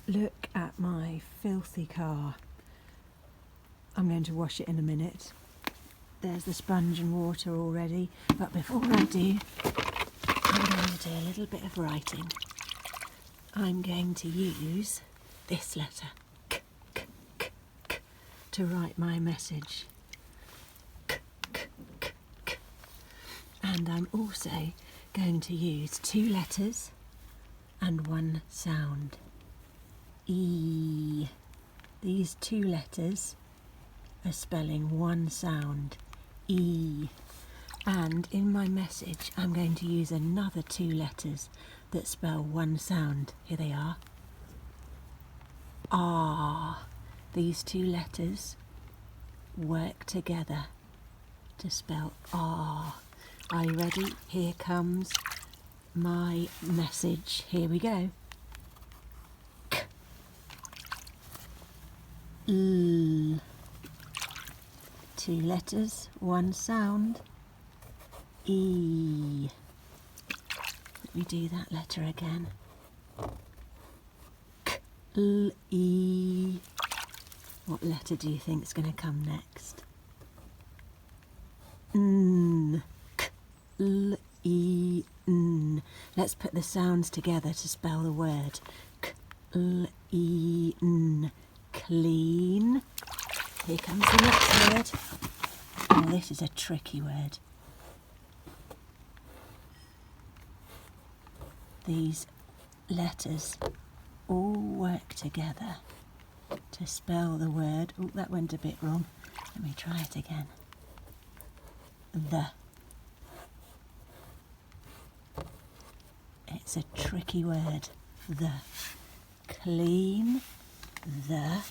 Look at my filthy car. I'm going to wash it in a minute. There's the sponge and water already, but before I do, I'm going to do a little bit of writing. I'm going to use this letter, k, k, k, k, to write my message. K, k, k, k. And I'm also going to use 2 letters and 1 sound. E. These 2 letters are spelling 1 sound, E. And in my message I'm going to use another 2 letters that spell 1 sound. Here they are. Ah. These 2 letters work together to spell ah. Are you ready? Here comes my message. Here we go. K. L. 2 letters, 1 sound. E. Let me do that letter again. K, L, E. What letter do you think is going to come next? N. K, L, E, N. Let's put the sounds together to spell the word. K, L, E, N. Clean. Here comes the next word. Oh, this is a tricky word. These letters all work together to spell the word. Oh, that went a bit wrong. Let me try it again. The. It's a tricky word. The. Clean. The.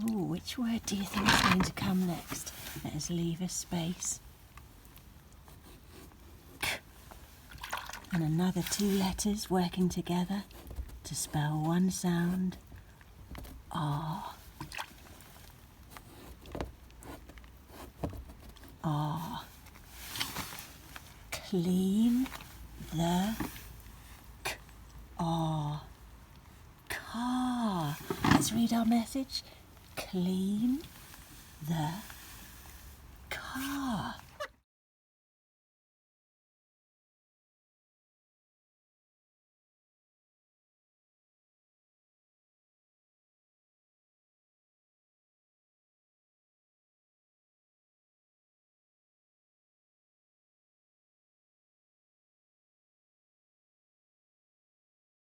Oh, which word do you think is going to come next? Let us leave a space. K. And another 2 letters working together to spell 1 sound. Ah. Ah. Clean. The. K. Ah. Car. Let's read our message. Clean the car.